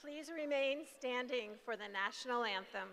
please remain standing for the national anthem.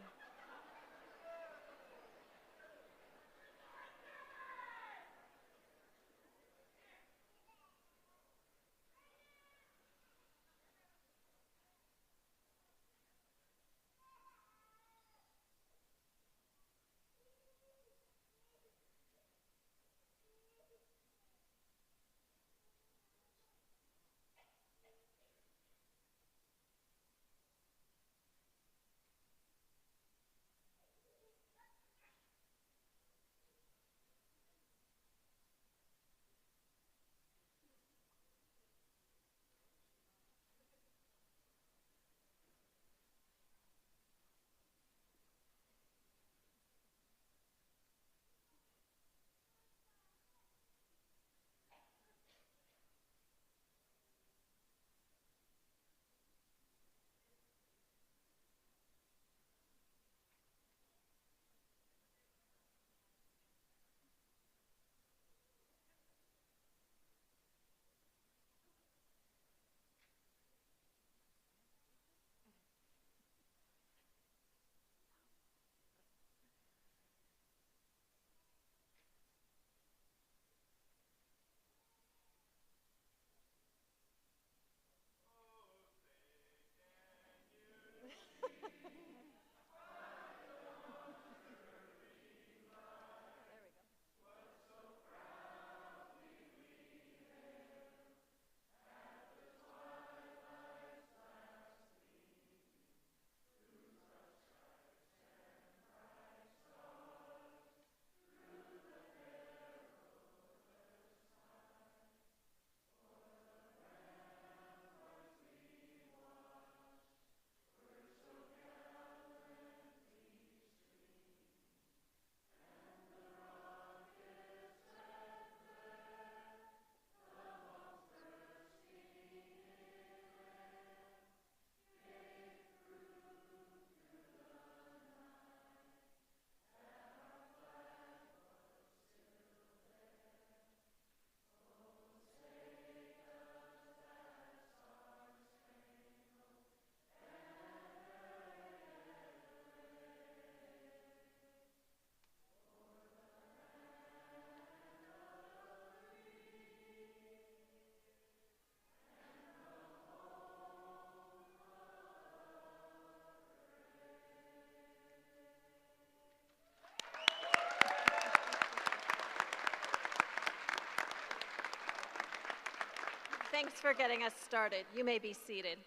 Thanks for getting us started. You may be seated.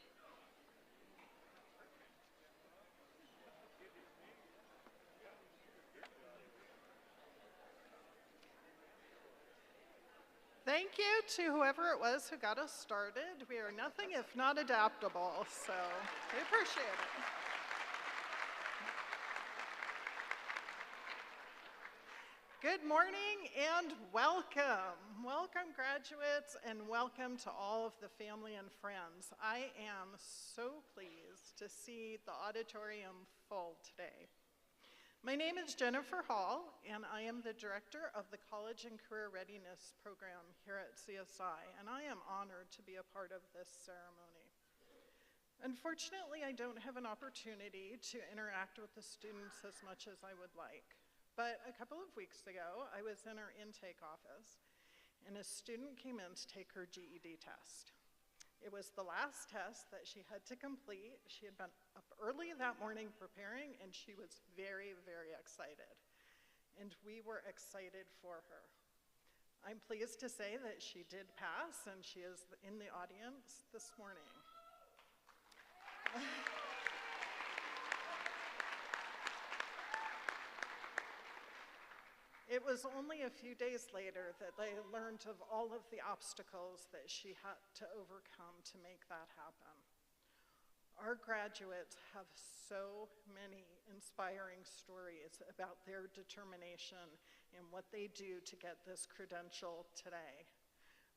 Thank you to whoever it was who got us started. We are nothing if not adaptable, so we appreciate it. Good morning and welcome. Welcome, graduates, and welcome to all of the family and friends. I am so pleased to see the auditorium full today. My name is Jennifer Hall, and I am the director of the College and Career Readiness Program here at CSI, and I am honored to be a part of this ceremony. Unfortunately, I don't have an opportunity to interact with the students as much as I would like. But a couple of weeks ago, I was in our intake office, and a student came in to take her GED test. It was the last test that she had to complete. She had been up early that morning preparing, and she was very, very excited. And we were excited for her. I'm pleased to say that she did pass, and she is in the audience this morning. It was only a few days later that I learned of all of the obstacles that she had to overcome to make that happen. Our graduates have so many inspiring stories about their determination and what they do to get this credential today.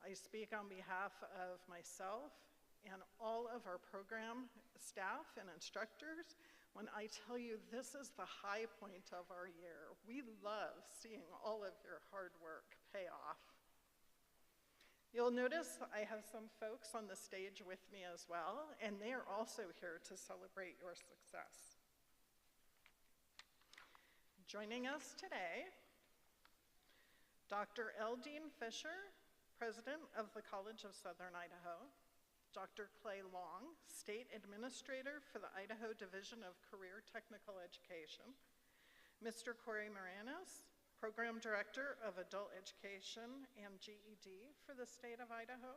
I speak on behalf of myself and all of our program staff and instructors when I tell you this is the high point of our year. We love seeing all of your hard work pay off. You'll notice I have some folks on the stage with me as well, and they are also here to celebrate your success. Joining us today, Dr. L. Dean Fisher, President of the College of Southern Idaho, Dr. Clay Long, State Administrator for the Idaho Division of Career Technical Education, Mr. Corey Moranis, Program Director of Adult Education and GED for the state of Idaho,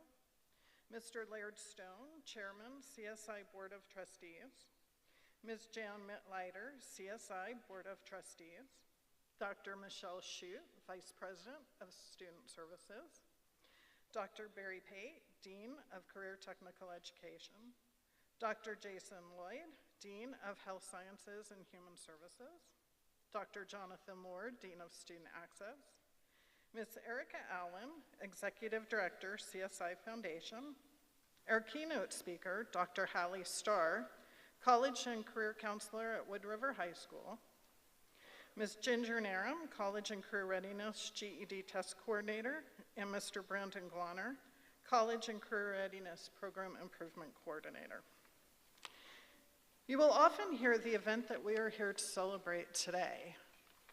Mr. Laird Stone, Chairman, CSI Board of Trustees, Ms. Jan Mittleiter, CSI Board of Trustees, Dr. Michelle Shute, Vice President of Student Services, Dr. Barry Pate, Dean of Career Technical Education, Dr. Jason Lloyd, Dean of Health Sciences and Human Services, Dr. Jonathan Lord, Dean of Student Access, Ms. Erica Allen, Executive Director, CSI Foundation, our keynote speaker, Dr. Hallie Starr, College and Career Counselor at Wood River High School, Ms. Ginger Narum, College and Career Readiness GED Test Coordinator, and Mr. Brandon Glonner, College and Career Readiness Program Improvement Coordinator. You will often hear the event that we are here to celebrate today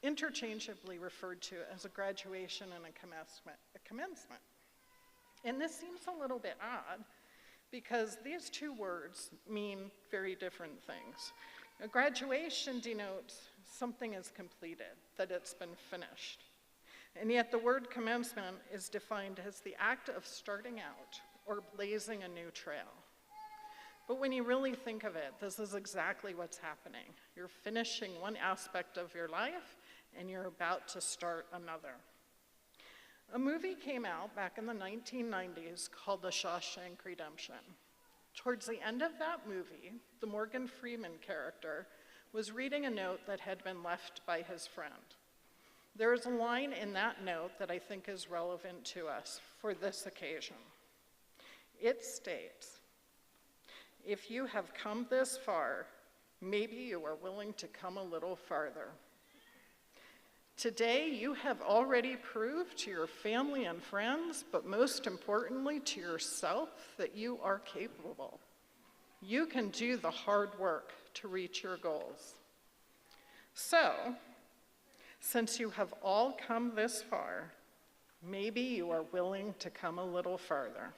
interchangeably referred to as a graduation and a commencement. And this seems a little bit odd because these two words mean very different things. A graduation denotes something is completed, that it's been finished. And yet the word commencement is defined as the act of starting out or blazing a new trail. But when you really think of it, this is exactly what's happening. You're finishing one aspect of your life, and you're about to start another. A movie came out back in the 1990s called The Shawshank Redemption. Towards the end of that movie, the Morgan Freeman character was reading a note that had been left by his friend. There is a line in that note that I think is relevant to us for this occasion. It states, "If you have come this far, maybe you are willing to come a little farther. Today, you have already proved to your family and friends, but most importantly to yourself, that you are capable. You can do the hard work to reach your goals. So, since you have all come this far, maybe you are willing to come a little farther."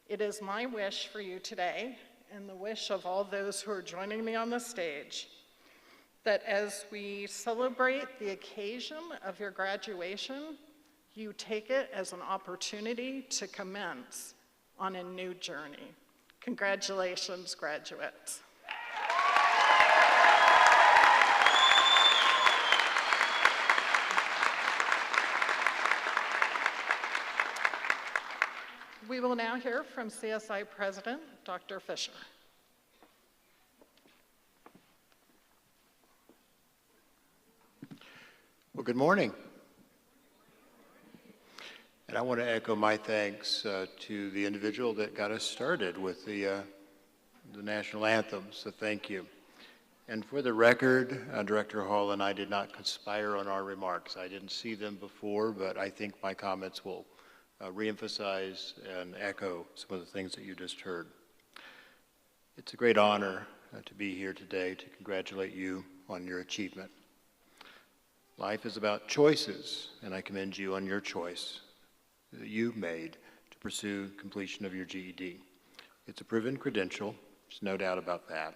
It is my wish for you today, and the wish of all those who are joining me on the stage, that as we celebrate the occasion of your graduation, you take it as an opportunity to commence on a new journey. Congratulations, graduates. We will now hear from CSI President, Dr. Fisher. Well, good morning. And I want to echo my thanks to the individual that got us started with the national anthem, so thank you. And for the record, Director Hall and I did not conspire on our remarks. I didn't see them before, but I think my comments will reemphasize and echo some of the things that you just heard. It's a great honor to be here today to congratulate you on your achievement. Life is about choices, and I commend you on your choice that you've made to pursue completion of your GED. It's a proven credential, there's no doubt about that.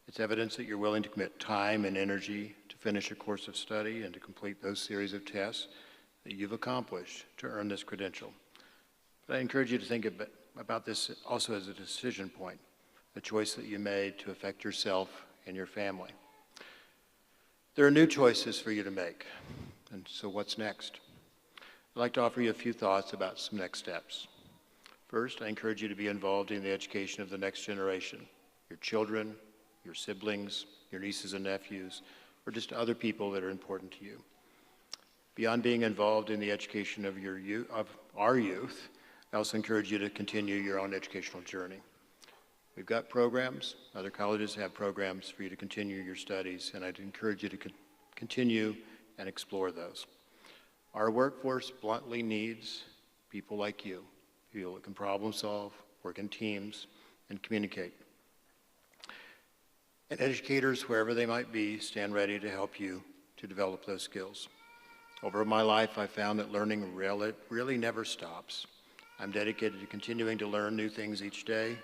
It's evidence that you're willing to commit time and energy to finish a course of study and to complete those series of tests that you've accomplished to earn this credential. But I encourage you to think about this also as a decision point, a choice that you made to affect yourself and your family. There are new choices for you to make, and so what's next? I'd like to offer you a few thoughts about some next steps. First, I encourage you to be involved in the education of the next generation, your children, your siblings, your nieces and nephews, or just other people that are important to you. Beyond being involved in the education of our youth, I also encourage you to continue your own educational journey. We've got programs, other colleges have programs for you to continue your studies, and I'd encourage you to continue and explore those. Our workforce bluntly needs people like you, people that can problem solve, work in teams, and communicate. And educators, wherever they might be, stand ready to help you to develop those skills. Over my life, I found that learning really never stops. I'm dedicated to continuing to learn new things each day,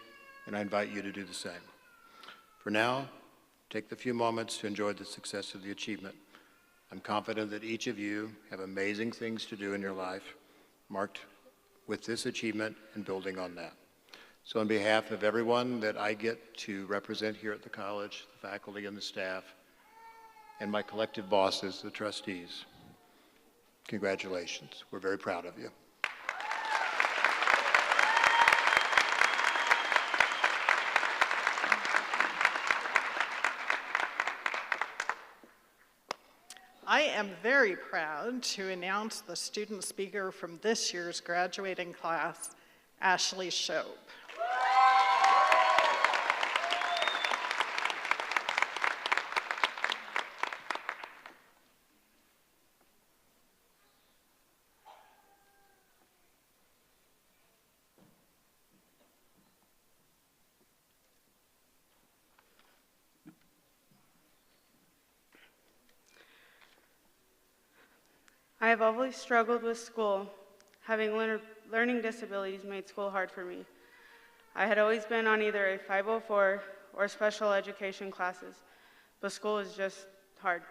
and I invite you to do the same. For now, take the few moments to enjoy the success of the achievement. I'm confident that each of you have amazing things to do in your life, marked with this achievement and building on that. So on behalf of everyone that I get to represent here at the college, the faculty and the staff, and my collective bosses, the trustees, congratulations. We're very proud of you. I am very proud to announce the student speaker from this year's graduating class, Ashley Shope. I have always struggled with school. Having learning disabilities made school hard for me. I had always been on either a 504 or special education classes, but school is just hard.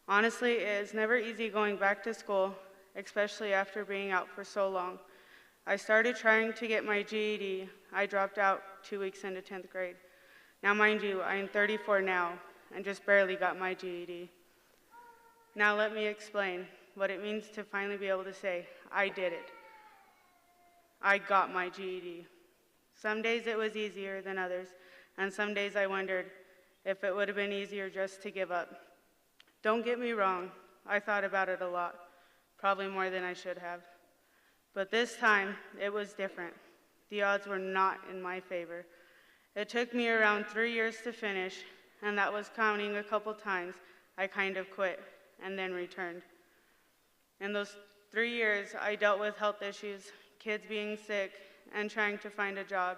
Honestly, it is never easy going back to school, especially after being out for so long. I started trying to get my GED. I dropped out 2 weeks into 10th grade. Now, mind you, I am 34 now and just barely got my GED. Now let me explain what it means to finally be able to say, I did it. I got my GED. Some days it was easier than others, and some days I wondered if it would have been easier just to give up. Don't get me wrong, I thought about it a lot, probably more than I should have. But this time, it was different. The odds were not in my favor. It took me around 3 years to finish, and that was counting a couple times I kind of quit and then returned. In those 3 years, I dealt with health issues, kids being sick, and trying to find a job.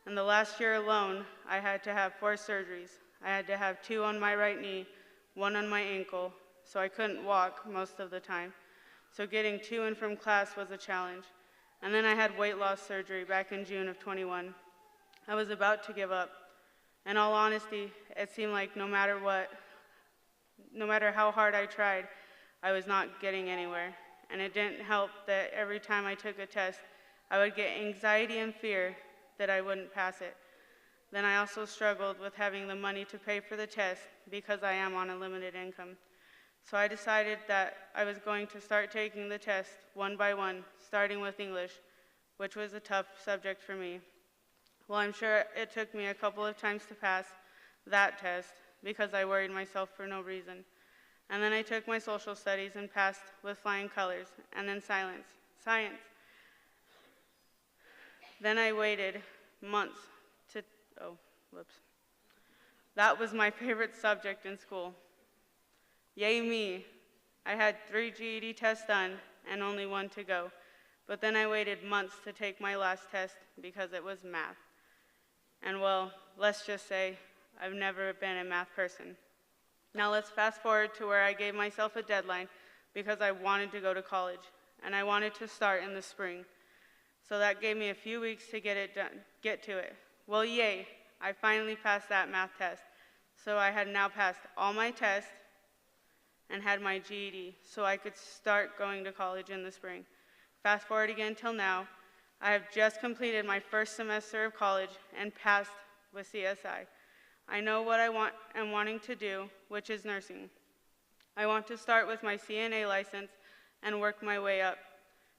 In the last year alone, I had to have 4 surgeries. I had to have 2 on my right knee, 1 on my ankle, so I couldn't walk most of the time. So getting to and from class was a challenge. And then I had weight loss surgery back in June of 21. I was about to give up. In all honesty, it seemed like no matter how hard I tried, I was not getting anywhere. And it didn't help that every time I took a test, I would get anxiety and fear that I wouldn't pass it. Then I also struggled with having the money to pay for the test because I am on a limited income. So I decided that I was going to start taking the test one by one, starting with English, which was a tough subject for me. Well, I'm sure it took me a couple of times to pass that test because I worried myself for no reason. And then I took my social studies and passed with flying colors, and then science. Then I waited months to, That was my favorite subject in school. Yay me, I had 3 GED tests done and only 1 to go. But then I waited months to take my last test because it was math. And well, let's just say I've never been a math person. Now let's fast forward to where I gave myself a deadline because I wanted to go to college, and I wanted to start in the spring. So that gave me a few weeks to get to it. Well, yay, I finally passed that math test. So I had now passed all my tests and had my GED, so I could start going to college in the spring. Fast forward again till now, I have just completed my first semester of college and passed with CSI. I know what I am wanting to do, which is nursing. I want to start with my CNA license and work my way up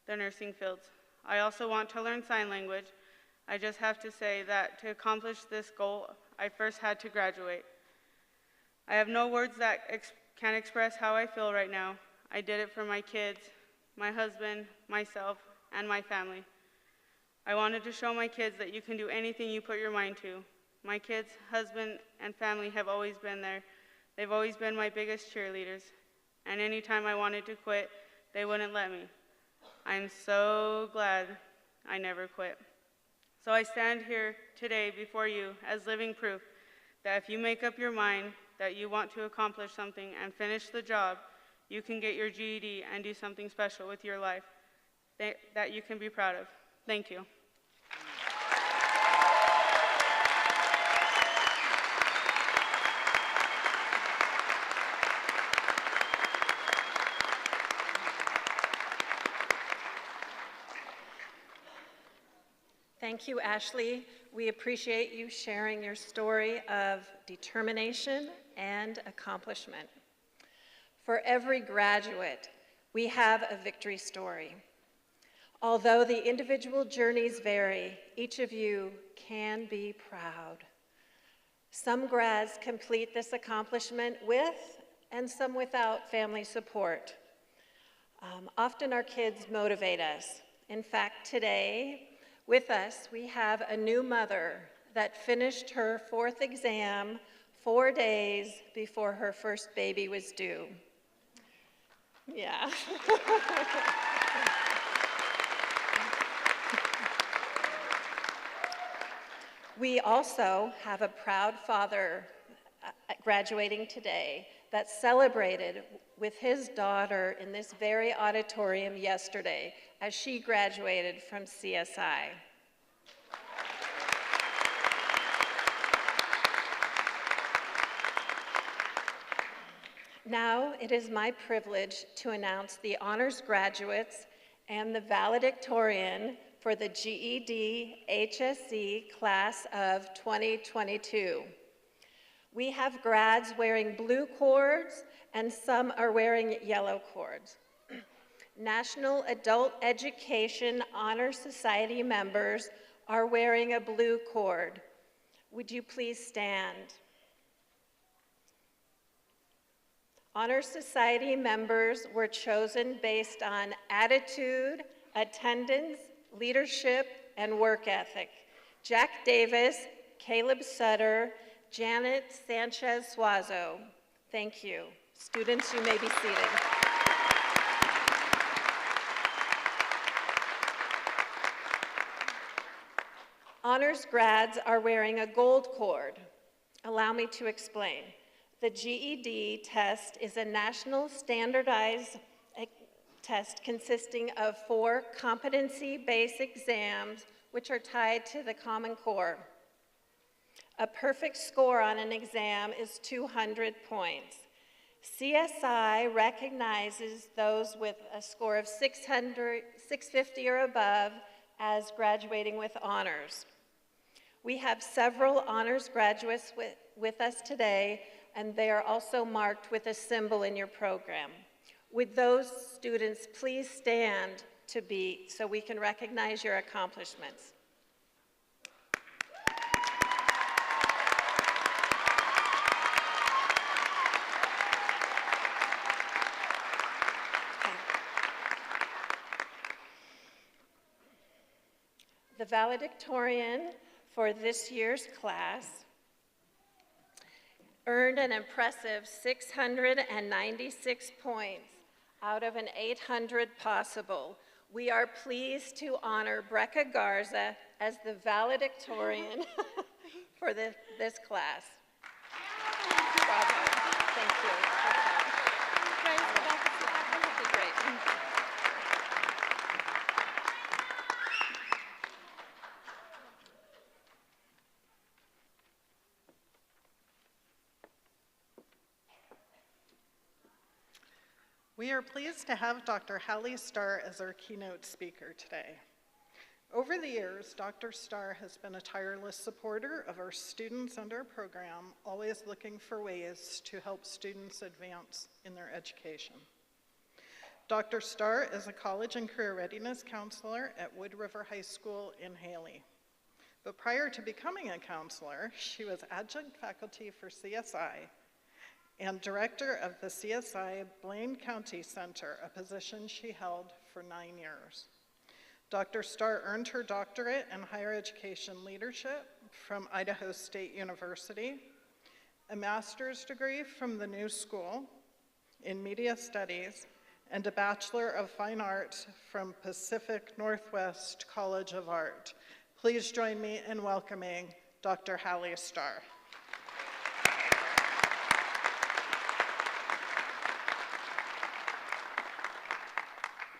the nursing fields. I also want to learn sign language. I just have to say that to accomplish this goal, I first had to graduate. I have no words that can express how I feel right now. I did it for my kids, my husband, myself, and my family. I wanted to show my kids that you can do anything you put your mind to. My kids, husband, and family have always been there. They've always been my biggest cheerleaders. And anytime I wanted to quit, they wouldn't let me. I'm so glad I never quit. So I stand here today before you as living proof that if you make up your mind that you want to accomplish something and finish the job, you can get your GED and do something special with your life that you can be proud of. Thank you. Thank you, Ashley. We appreciate you sharing your story of determination and accomplishment. For every graduate, we have a victory story. Although the individual journeys vary, each of you can be proud. Some grads complete this accomplishment with and some without family support. Often our kids motivate us. In fact, today, with us, we have a new mother that finished her 4th exam 4 days before her first baby was due. Yeah. We also have a proud father graduating today that celebrated with his daughter in this very auditorium yesterday as she graduated from CSI. Now it is my privilege to announce the honors graduates and the valedictorian for the GED HSE class of 2022. We have grads wearing blue cords and some are wearing yellow cords. National Adult Education Honor Society members are wearing a blue cord. Would you please stand? Honor Society members were chosen based on attitude, attendance, leadership, and work ethic. Jack Davis, Caleb Sutter, Janet Sanchez-Suazo. Thank you. Students, you may be seated. Honors grads are wearing a gold cord. Allow me to explain. The GED test is a national standardized test consisting of 4 competency-based exams which are tied to the Common Core. A perfect score on an exam is 200 points. CSI recognizes those with a score of 650 or above as graduating with honors. We have several honors graduates with us today, and they are also marked with a symbol in your program. Would those students please stand so we can recognize your accomplishments? The valedictorian for this year's class earned an impressive 696 points out of an 800 possible. We are pleased to honor Brecca Garza as the valedictorian for this class. Bravo. Thank you. Great. We are pleased to have Dr. Hallie Starr as our keynote speaker today. Over the years, Dr. Starr has been a tireless supporter of our students and our program, always looking for ways to help students advance in their education. Dr. Starr is a college and career readiness counselor at Wood River High School in Haley. But prior to becoming a counselor, she was adjunct faculty for CSI and director of the CSI Blaine County Center, a position she held for 9 years. Dr. Starr earned her doctorate in higher education leadership from Idaho State University, a master's degree from the New School in media studies, and a Bachelor of Fine Art from Pacific Northwest College of Art. Please join me in welcoming Dr. Hallie Starr.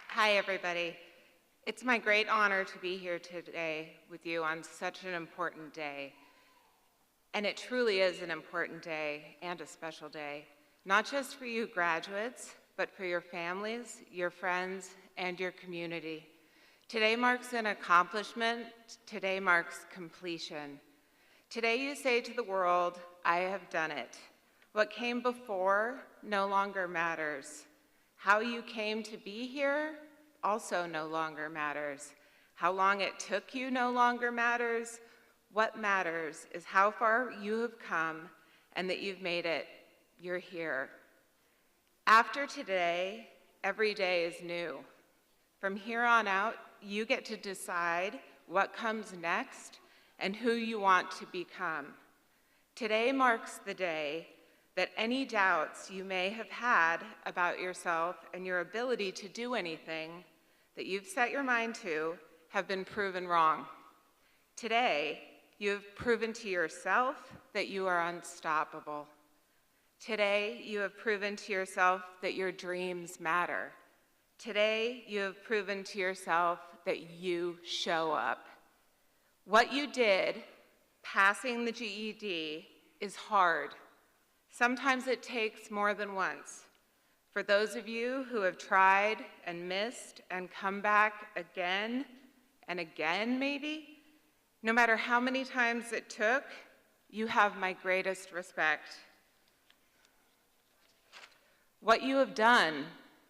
Hi, everybody. It's my great honor to be here today with you on such an important day. And it truly is an important day and a special day, not just for you graduates, but for your families, your friends, and your community. Today marks an accomplishment. Today marks completion. Today you say to the world, I have done it. What came before no longer matters. How you came to be here also no longer matters. How long it took you no longer matters. What matters is how far you have come and that you've made it. You're here. After today, every day is new. From here on out, you get to decide what comes next and who you want to become. Today marks the day that any doubts you may have had about yourself and your ability to do anything that you've set your mind to have been proven wrong. Today, you have proven to yourself that you are unstoppable. Today, you have proven to yourself that your dreams matter. Today, you have proven to yourself that you show up. What you did, passing the GED, is hard. Sometimes it takes more than once. For those of you who have tried and missed and come back again and again, maybe, no matter how many times it took, you have my greatest respect. What you have done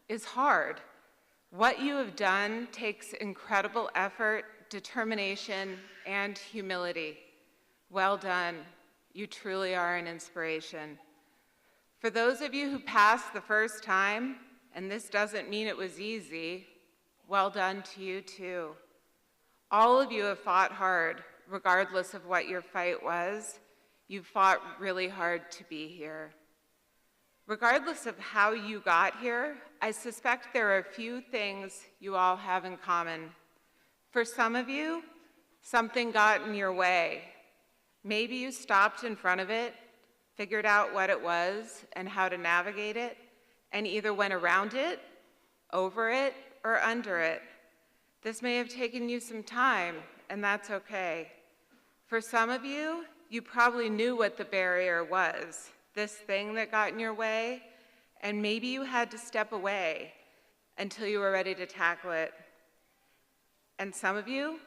is hard. What you have done takes incredible effort, determination, and humility. Well done. You truly are an inspiration. For those of you who passed the first time, and this doesn't mean it was easy, well done to you too. All of you have fought hard, regardless of what your fight was. You've fought really hard to be here. Regardless of how you got here, I suspect there are a few things you all have in common. For some of you, something got in your way. Maybe you stopped in front of it, figured out what it was and how to navigate it, and either went around it, over it, or under it. This may have taken you some time, and that's okay. For some of you, you probably knew what the barrier was, this thing that got in your way, and maybe you had to step away until you were ready to tackle it. And some of you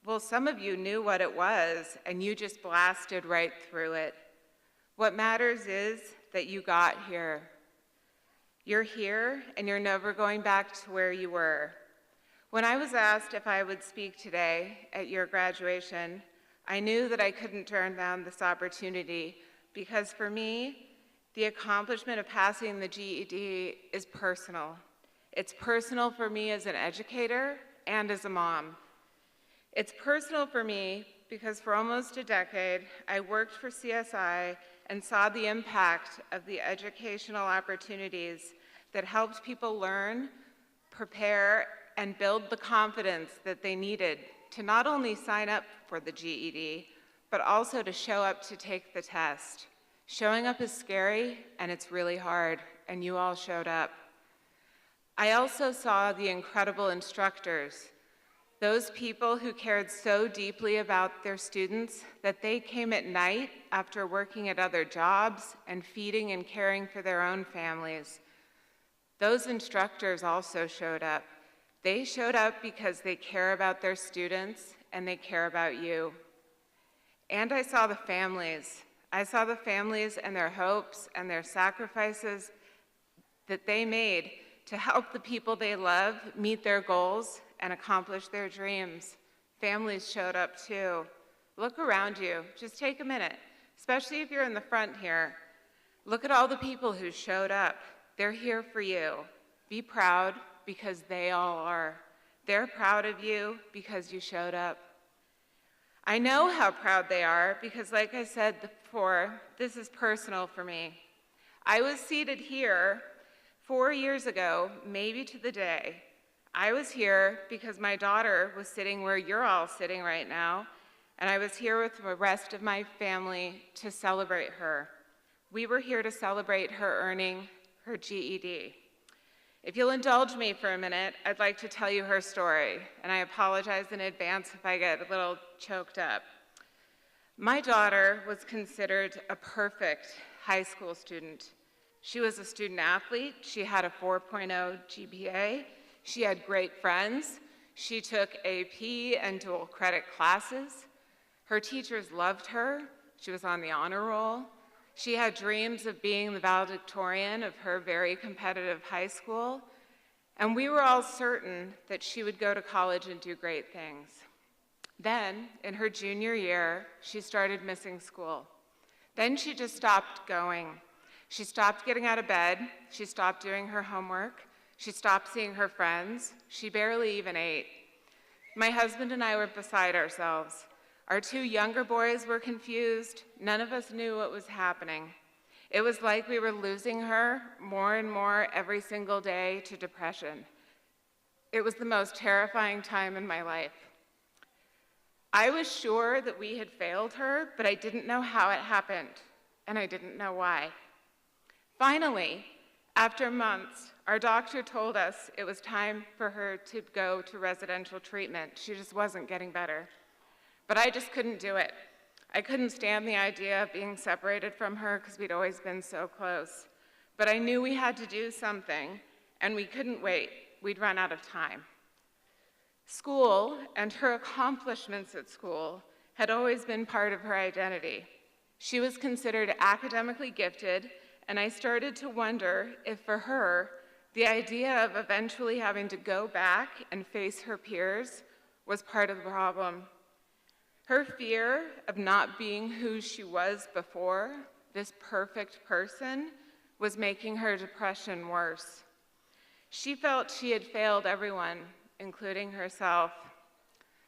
knew what it was, and you just blasted right through it. What matters is that you got here. You're here, and you're never going back to where you were. When I was asked if I would speak today at your graduation, I knew that I couldn't turn down this opportunity because for me, the accomplishment of passing the GED is personal. It's personal for me as an educator and as a mom. It's personal for me because for almost a decade, I worked for CSI and saw the impact of the educational opportunities that helped people learn, prepare, and build the confidence that they needed to not only sign up for the GED, but also to show up to take the test. Showing up is scary, and it's really hard, and you all showed up. I also saw the incredible instructors, those people who cared so deeply about their students that they came at night after working at other jobs and feeding and caring for their own families. Those instructors also showed up. They showed up because they care about their students and they care about you. And I saw the families. I saw the families and their hopes and their sacrifices that they made to help the people they love meet their goals and accomplish their dreams. Families showed up too. Look around you, just take a minute, especially if you're in the front here. Look at all the people who showed up. They're here for you. Be proud because they all are. They're proud of you because you showed up. I know how proud they are because, like I said before, this is personal for me. I was seated here 4 years ago, maybe to the day, I was here because my daughter was sitting where you're all sitting right now, and I was here with the rest of my family to celebrate her. We were here to celebrate her earning her GED. If you'll indulge me for a minute, I'd like to tell you her story, and I apologize in advance if I get a little choked up. My daughter was considered a perfect high school student. She was a student athlete. She had a 4.0 GPA. She had great friends. She took AP and dual credit classes. Her teachers loved her. She was on the honor roll. She had dreams of being the valedictorian of her very competitive high school. And we were all certain that she would go to college and do great things. Then, in her junior year, she started missing school. Then she just stopped going. She stopped getting out of bed. She stopped doing her homework. She stopped seeing her friends. She barely even ate. My husband and I were beside ourselves. Our 2 younger boys were confused. None of us knew what was happening. It was like we were losing her more and more every single day to depression. It was the most terrifying time in my life. I was sure that we had failed her, but I didn't know how it happened, and I didn't know why. Finally, after months, our doctor told us it was time for her to go to residential treatment. She just wasn't getting better. But I just couldn't do it. I couldn't stand the idea of being separated from her because we'd always been so close. But I knew we had to do something, and we couldn't wait. We'd run out of time. School and her accomplishments at school had always been part of her identity. She was considered academically gifted, and I started to wonder if for her, the idea of eventually having to go back and face her peers was part of the problem. Her fear of not being who she was before, this perfect person, was making her depression worse. She felt she had failed everyone, including herself.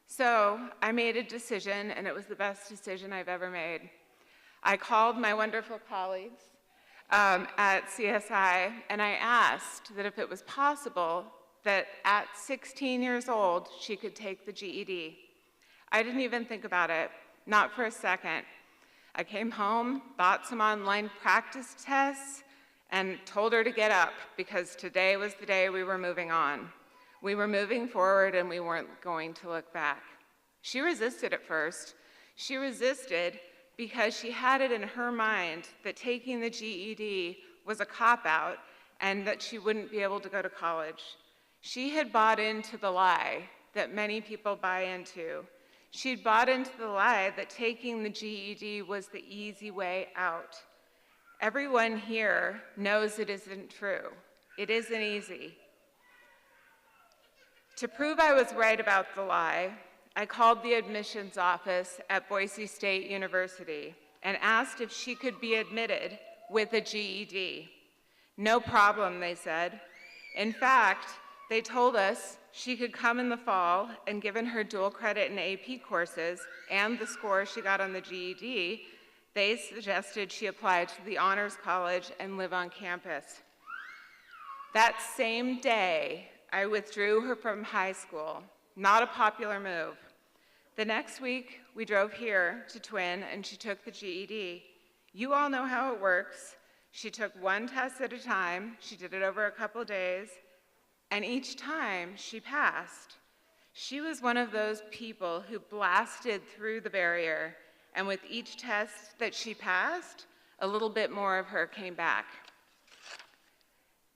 So I made a decision, and it was the best decision I've ever made. I called my wonderful colleagues at CSI, and I asked that if it was possible that at 16 years old, she could take the GED. I didn't even think about it, not for a second. I came home, bought some online practice tests, and told her to get up because today was the day we were moving on. We were moving forward and we weren't going to look back. She resisted at first. She resisted because she had it in her mind that taking the GED was a cop-out and that she wouldn't be able to go to college. She had bought into the lie that many people buy into. She'd bought into the lie that taking the GED was the easy way out. Everyone here knows it isn't true. It isn't easy. To prove I was right about the lie, I called the admissions office at Boise State University and asked if she could be admitted with a GED. No problem, they said. In fact, they told us she could come in the fall, and given her dual credit and AP courses and the score she got on the GED, they suggested she apply to the Honors College and live on campus. That same day, I withdrew her from high school. Not a popular move. The next week, we drove here to Twin, and she took the GED. You all know how it works. She took one test at a time. She did it over a couple days, and each time she passed. She was one of those people who blasted through the barrier, and with each test that she passed, a little bit more of her came back.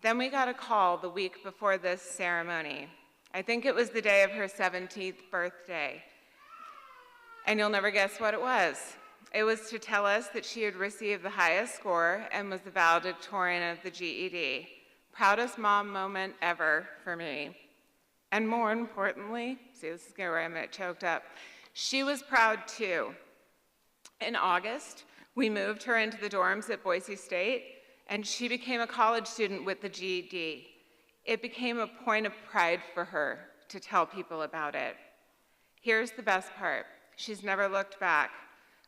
Then we got a call the week before this ceremony. I think it was the day of her 17th birthday. And you'll never guess what it was. It was to tell us that she had received the highest score and was the valedictorian of the GED. Proudest mom moment ever for me. And more importantly, see, this is where I'm choked up. She was proud too. In August, we moved her into the dorms at Boise State, and she became a college student with the GED. It became a point of pride for her to tell people about it. Here's the best part. She's never looked back.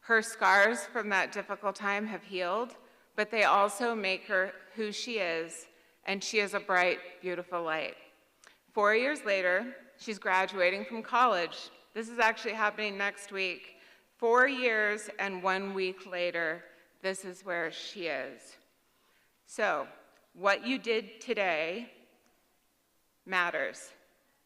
Her scars from that difficult time have healed, but they also make her who she is and she is a bright, beautiful light. 4 years later, she's graduating from college. This is actually happening next week. 4 years and 1 week later, this is where she is. So, what you did today matters.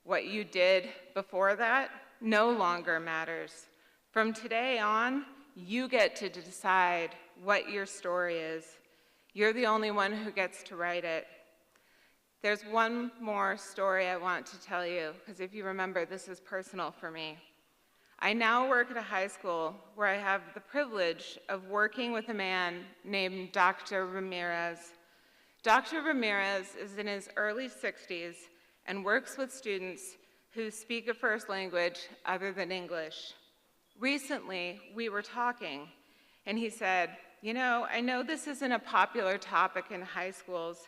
What you did before that no longer matters. From today on, you get to decide what your story is. You're the only one who gets to write it. There's one more story I want to tell you, because if you remember, this is personal for me. I now work at a high school where I have the privilege of working with a man named Dr. Ramirez. Dr. Ramirez is in his early 60s and works with students who speak a first language other than English. Recently, we were talking, and he said, "You know, I know this isn't a popular topic in high schools,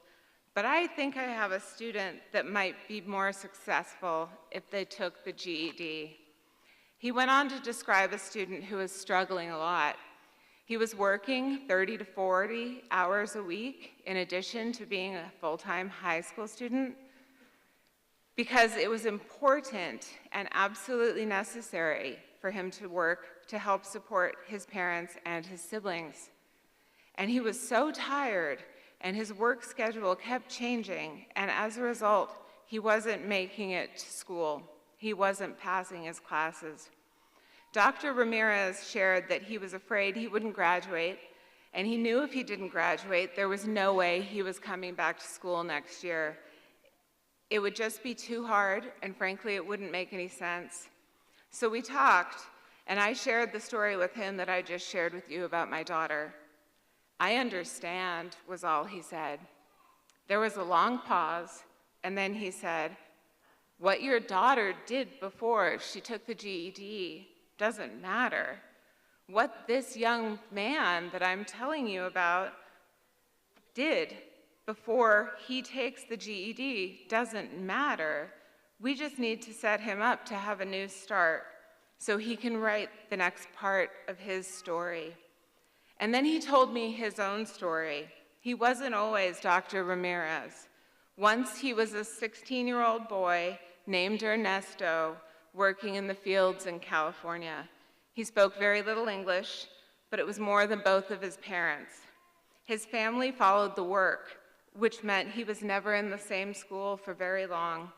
but I think I have a student that might be more successful if they took the GED." He went on to describe a student who was struggling a lot. He was working 30 to 40 hours a week in addition to being a full-time high school student because it was important and absolutely necessary for him to work to help support his parents and his siblings. And he was so tired, and his work schedule kept changing, and as a result, he wasn't making it to school. He wasn't passing his classes. Dr. Ramirez shared that he was afraid he wouldn't graduate, and he knew if he didn't graduate, there was no way he was coming back to school next year. It would just be too hard, and frankly, it wouldn't make any sense. So we talked, and I shared the story with him that I just shared with you about my daughter. "I understand," was all he said. There was a long pause, and then he said, "What your daughter did before she took the GED doesn't matter. What this young man that I'm telling you about did before he takes the GED doesn't matter. We just need to set him up to have a new start so he can write the next part of his story." And then he told me his own story. He wasn't always Dr. Ramirez. Once he was a 16-year-old boy named Ernesto working in the fields in California. He spoke very little English, but it was more than both of his parents. His family followed the work, which meant he was never in the same school for very long,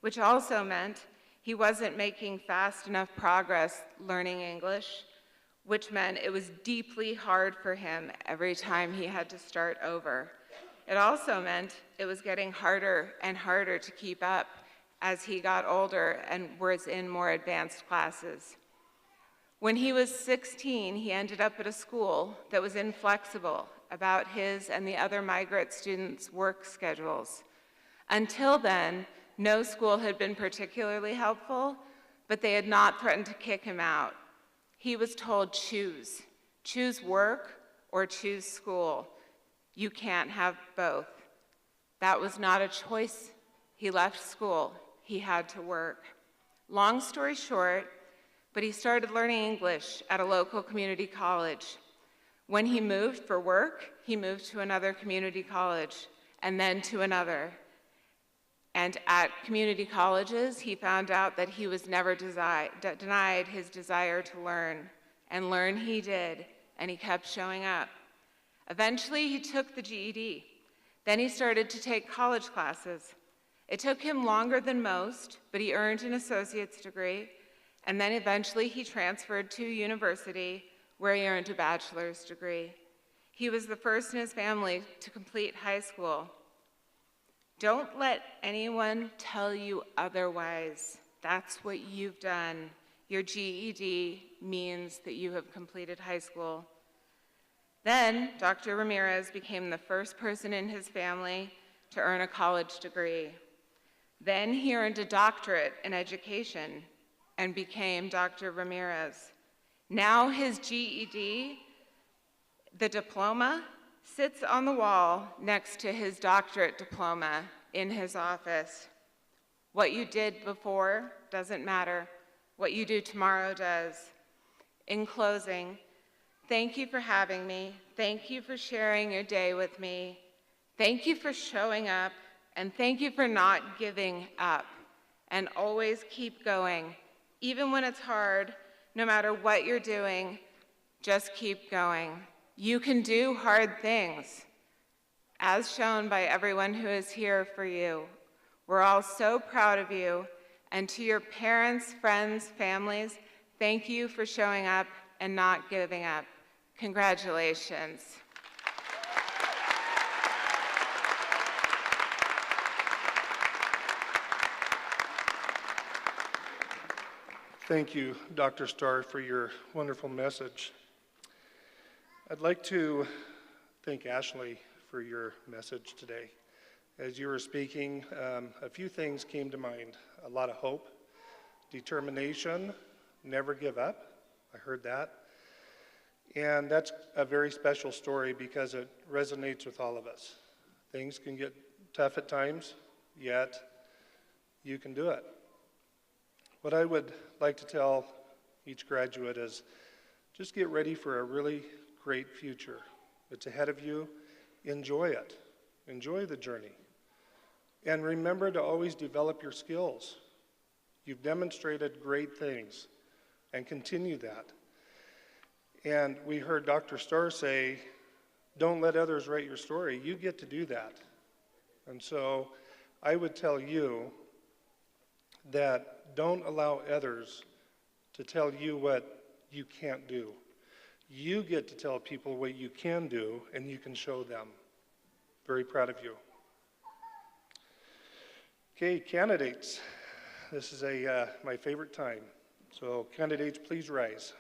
which also meant he wasn't making fast enough progress learning English, which meant it was deeply hard for him every time he had to start over. It also meant it was getting harder and harder to keep up as he got older and was in more advanced classes. When he was 16, he ended up at a school that was inflexible about his and the other migrant students' work schedules. Until then, no school had been particularly helpful, but they had not threatened to kick him out. He was told, choose. Choose work or choose school. You can't have both. That was not a choice. He left school. He had to work. Long story short, but he started learning English at a local community college. When he moved for work, he moved to another community college and then to another. And at community colleges, he found out that he was never denied his desire to learn. And learn he did, and he kept showing up. Eventually, he took the GED. Then he started to take college classes. It took him longer than most, but he earned an associate's degree. And then eventually, he transferred to university, where he earned a bachelor's degree. He was the first in his family to complete high school. Don't let anyone tell you otherwise. That's what you've done. Your GED means that you have completed high school. Then, Dr. Ramirez became the first person in his family to earn a college degree. Then he earned a doctorate in education and became Dr. Ramirez. Now his GED, the diploma, sits on the wall next to his doctorate diploma in his office. What you did before doesn't matter. What you do tomorrow does. In closing, thank you for having me. Thank you for sharing your day with me. Thank you for showing up, and thank you for not giving up. And always keep going. Even when it's hard, no matter what you're doing, just keep going. You can do hard things, as shown by everyone who is here for you. We're all so proud of you, and to your parents, friends, families, thank you for showing up and not giving up. Congratulations. Thank you, Dr. Starr, for your wonderful message. I'd like to thank Ashley for your message today. As you were speaking, a few things came to mind. A lot of hope, determination, never give up. I heard that. And that's a very special story because it resonates with all of us. Things can get tough at times, yet you can do it. What I would like to tell each graduate is just get ready for a really great future. It's ahead of you. Enjoy it. Enjoy the journey. And remember to always develop your skills. You've demonstrated great things, and continue that. And we heard Dr. Starr say, don't let others write your story. You get to do that. And so I would tell you that don't allow others to tell you what you can't do. You get to tell people what you can do, and you can show them. Very proud of you. Okay, candidates. This is my favorite time. So candidates, please rise.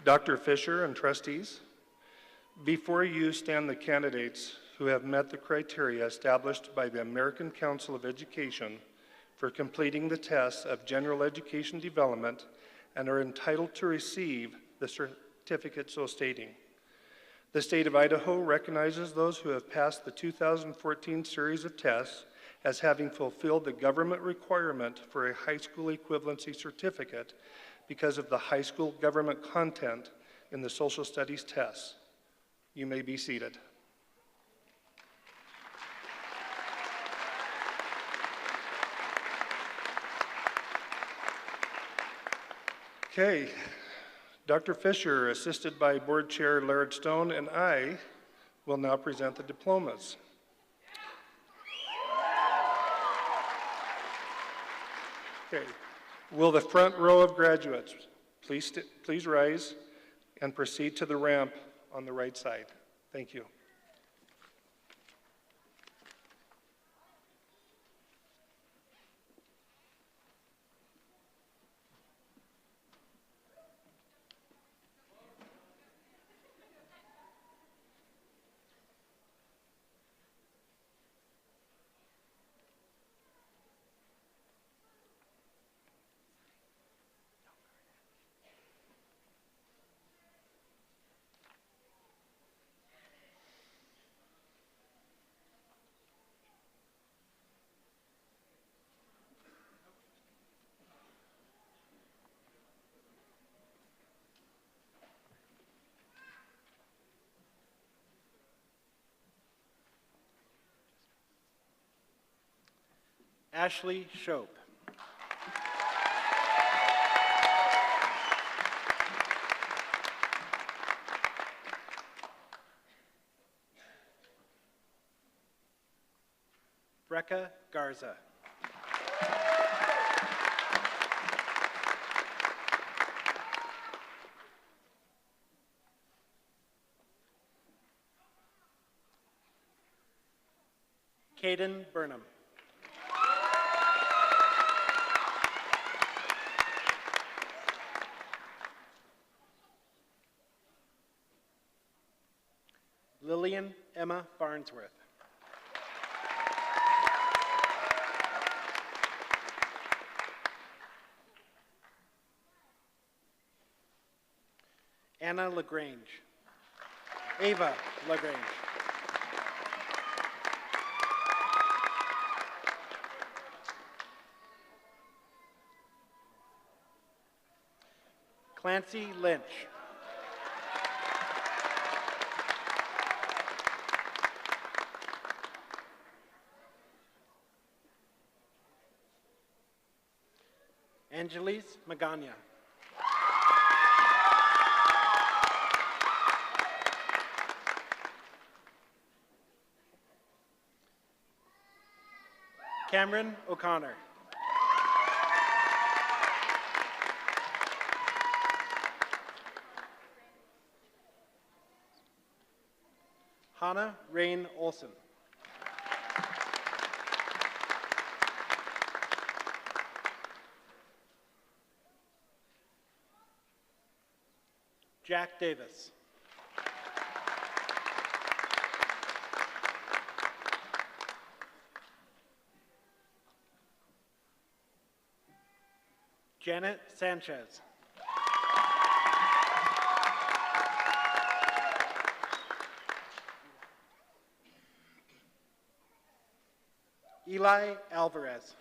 Dr. Fisher and trustees, before you stand the candidates who have met the criteria established by the American Council of Education for completing the tests of general education development and are entitled to receive the certificate so stating. The state of Idaho recognizes those who have passed the 2014 series of tests as having fulfilled the government requirement for a high school equivalency certificate because of the high school government content in the social studies tests. You may be seated. Okay, Dr. Fisher, assisted by Board Chair Laird Stone, and I will now present the diplomas. Okay. Will the front row of graduates please rise and proceed to the ramp on the right side. Thank you. Ashley Shope. Brecca Garza. Caden Burnham. Lillian Emma Farnsworth. Anna LaGrange. Ava LaGrange. Clancy Lynch. Angelise Magana. Cameron O'Connor. Hannah Rain Olson. Jack Davis. Janet Sanchez. Eli Alvarez.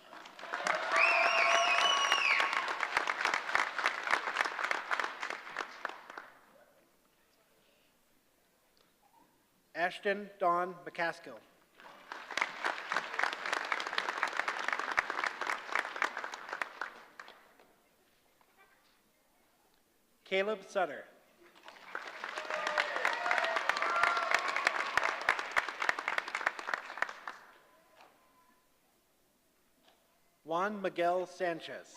Ashton Dawn McCaskill. Caleb Sutter. Juan Miguel Sanchez.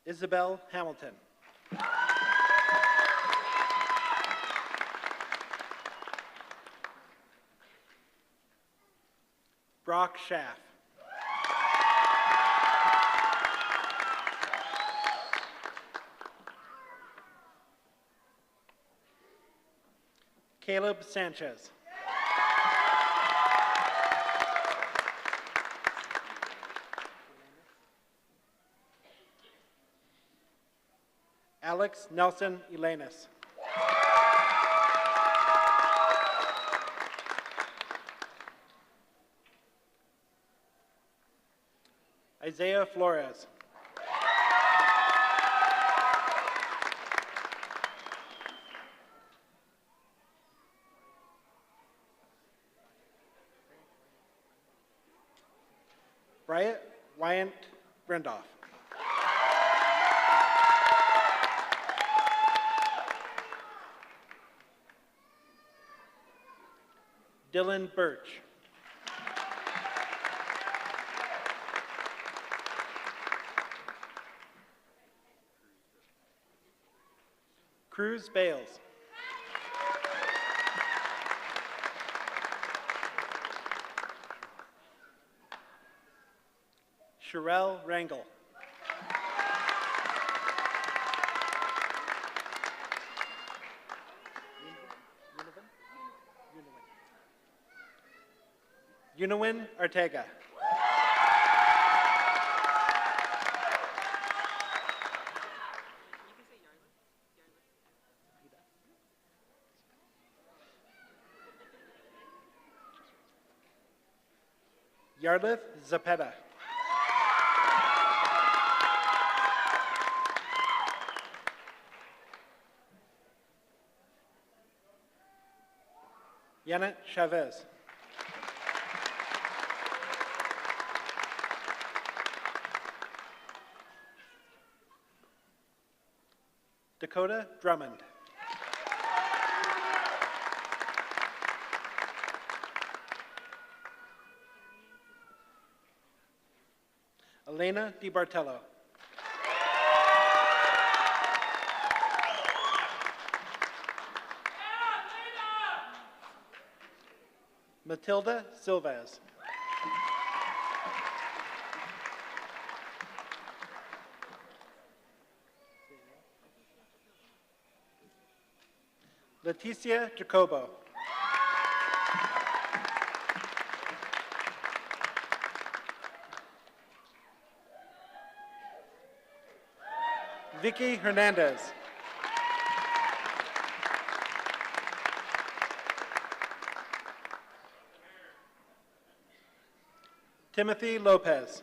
Isabel Hamilton. Brock Schaff. Caleb Sanchez. Alex Nelson Elanis. Isaiah Flores. Bryant Wyant Brendoff. Dylan Birch. Cruz Bales. Sherelle Rangel. Unawin Ortega. Yardlith Zapeta. Janet Chavez. Dakota Drummond. Elena DiBartello. Matilda Silvez. Leticia Jacobo. Vicky Hernandez. Timothy Lopez.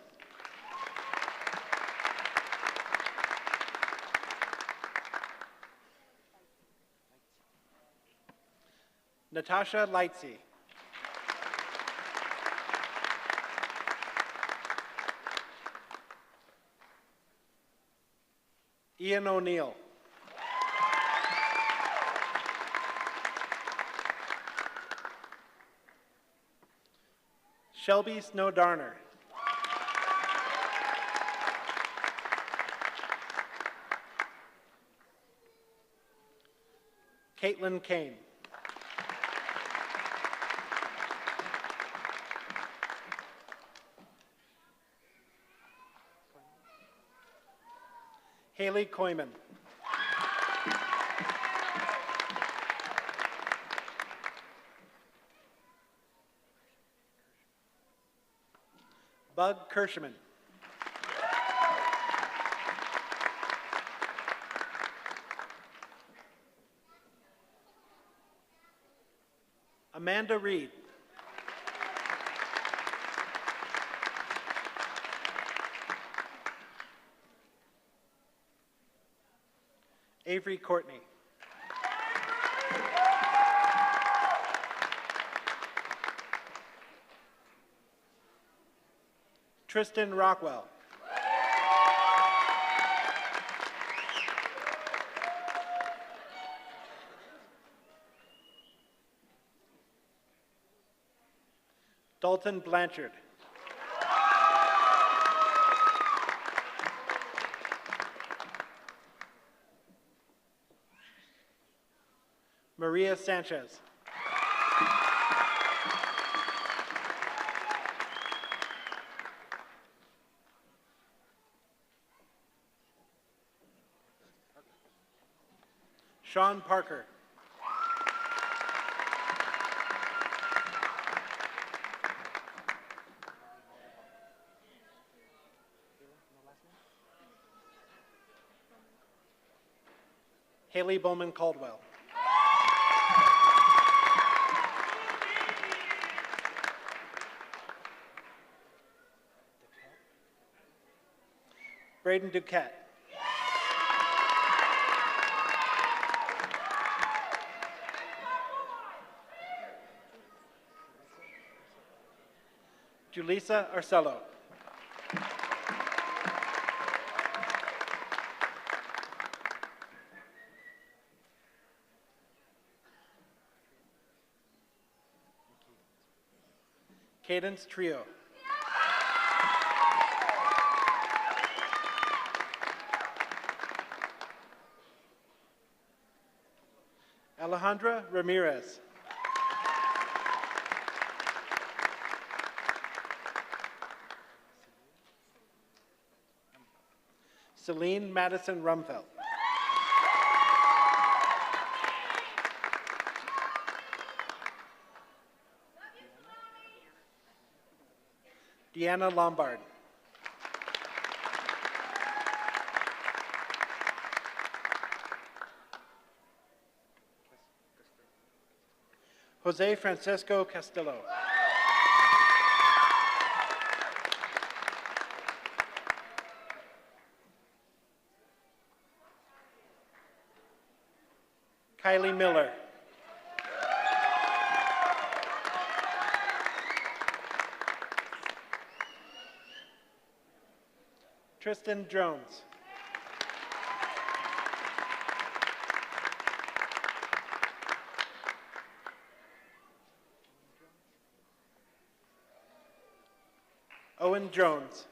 Natasha Lightsey. Ian O'Neill. Shelby Snow Darner. Caitlin Kane. Haley Koyman. Bug Kirschman. Amanda Reed. Avery Courtney. Tristan Rockwell. Dalton Blanchard. Maria Sanchez. Sean Parker. Haley Bowman Caldwell. Braden Duquette. Julissa Arcello. Cadence Trio. Alejandra Ramirez. Celine Madison Rumfeld. Deanna Lombard. Jose Francisco Castillo. Kylie Miller. Tristan Jones. Owen Jones.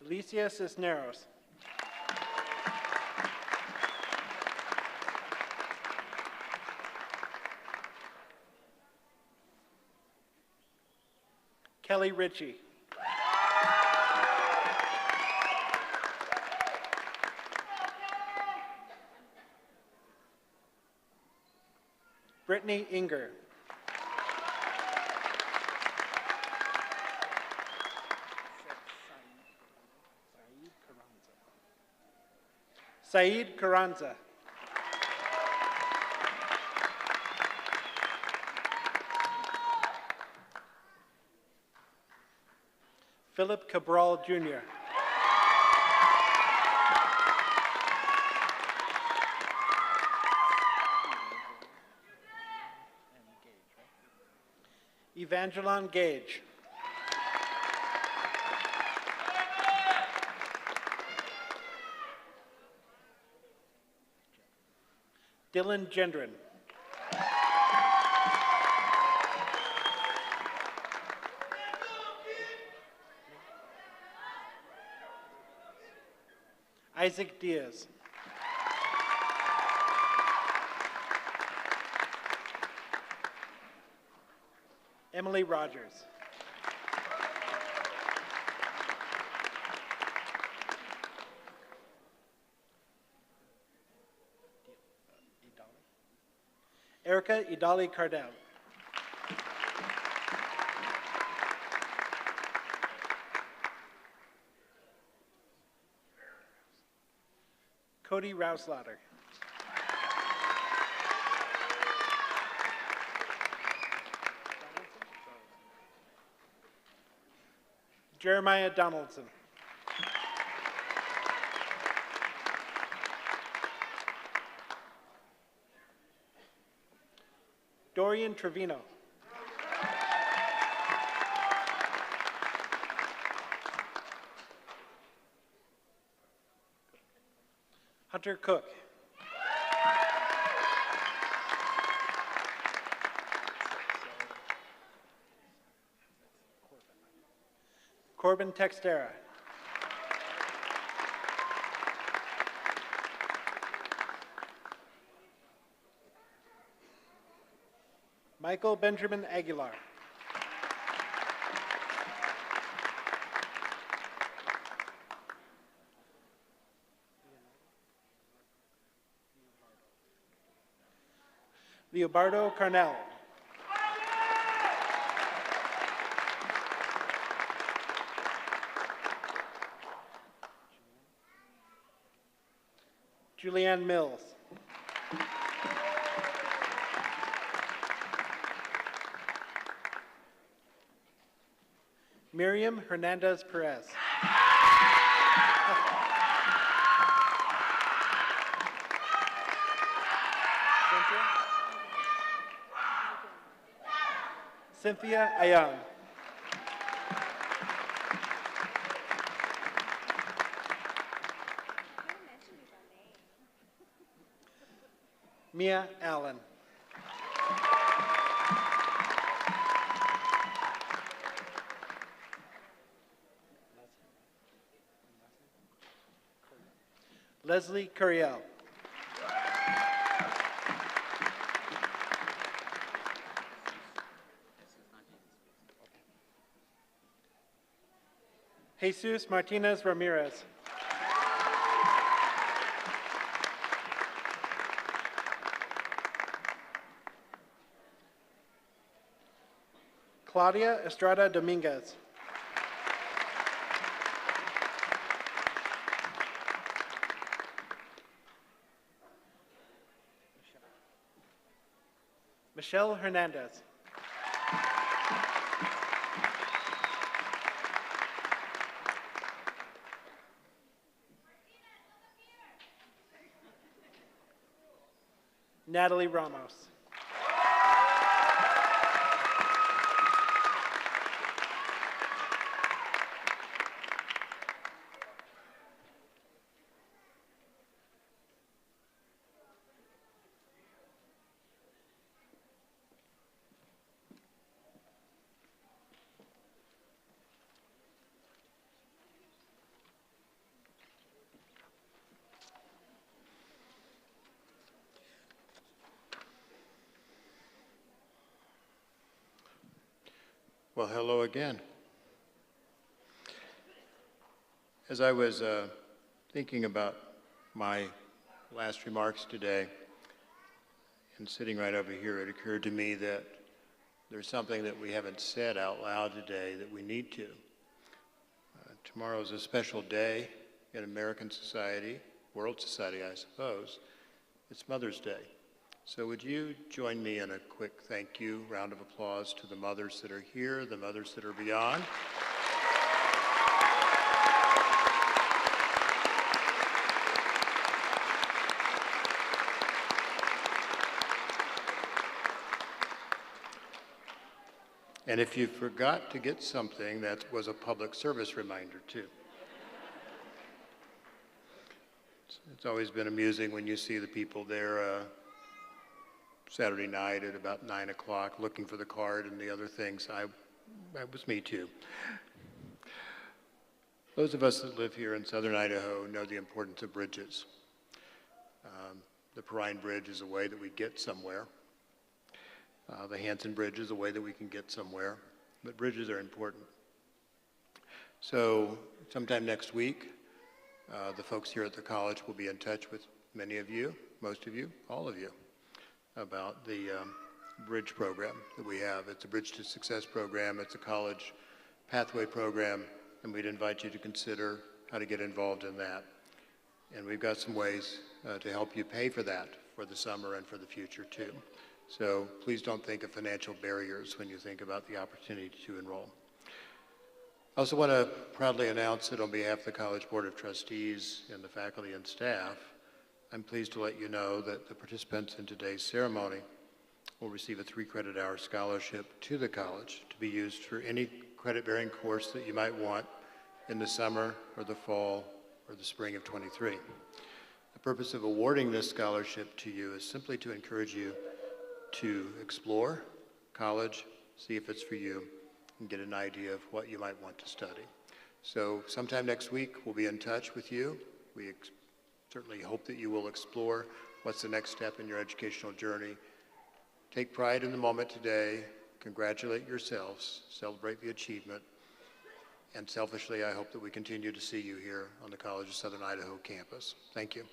Alicia Cisneros. Kelly Ritchie. Brittany Inger. Saeed Carranza. Philip Cabral Jr. Evangelon Gage. Dylan Gendron. Isaac Diaz. Emily Rogers. Erica Idali Cardell. Cody Rouslaughter. Jeremiah Donaldson. Dorian Trevino. Hunter Cook. Corbin Textera. Michael Benjamin Aguilar. Leobardo Carnell. Julianne Mills. Miriam Hernandez Perez. Cynthia Ayan. Mia Allen. Leslie Curiel. Jesus Martinez Ramirez. Claudia Estrada Dominguez. Michelle Hernandez. Natalie Ramos. Well, hello again. As I was thinking about my last remarks today, And sitting right over here, it occurred to me that there's something that we haven't said out loud today that we need to. Tomorrow is a special day in American society, world society, I suppose. It's Mother's Day. So would you join me in a quick thank you, round of applause to the mothers that are here, the mothers that are beyond. And if you forgot to get something, that was a public service reminder too. It's always been amusing when you see the people there Saturday night at about 9 o'clock looking for the card and the other things. That was me too. Those of us that live here in southern Idaho know the importance of bridges. The Perrine Bridge is a way that we get somewhere. The Hanson Bridge is a way that we can get somewhere, but bridges are important. So sometime next week, the folks here at the college will be in touch with many of you, most of you, all of you, about the bridge program that we have. It's a Bridge to Success program. It's a college pathway program, and we'd invite you to consider how to get involved in that. And we've got some ways to help you pay for that for the summer and for the future too. So please don't think of financial barriers when you think about the opportunity to enroll. I also want to proudly announce that on behalf of the College Board of Trustees and the faculty and staff, I'm pleased to let you know that the participants in today's ceremony will receive a 3-credit-hour scholarship to the college to be used for any credit-bearing course that you might want in the summer or the fall or the spring of 23. The purpose of awarding this scholarship to you is simply to encourage you to explore college, see if it's for you, and get an idea of what you might want to study. So sometime next week, we'll be in touch with you. We certainly hope that you will explore what's the next step in your educational journey. Take pride in the moment today, congratulate yourselves, celebrate the achievement, and selfishly, I hope that we continue to see you here on the College of Southern Idaho campus. Thank you.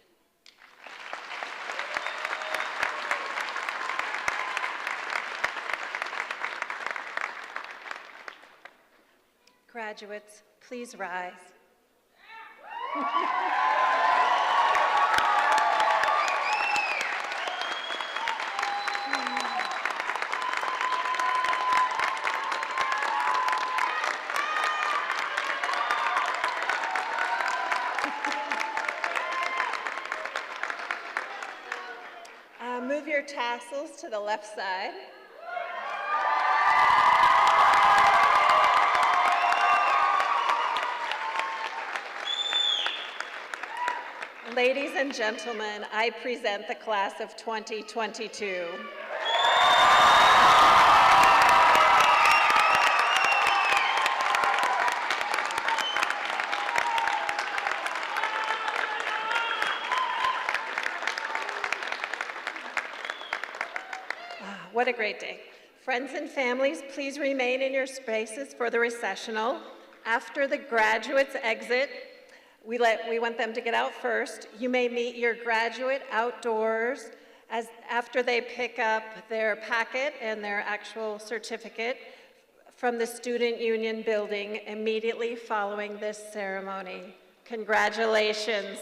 Graduates, please rise. Move your tassels to the left side. Ladies and gentlemen, I present the class of 2022. What a great day. Friends and families, please remain in your spaces for the recessional. After the graduates exit, we want them to get out first. You may meet your graduate outdoors after they pick up their packet and their actual certificate from the Student Union building immediately following this ceremony. Congratulations.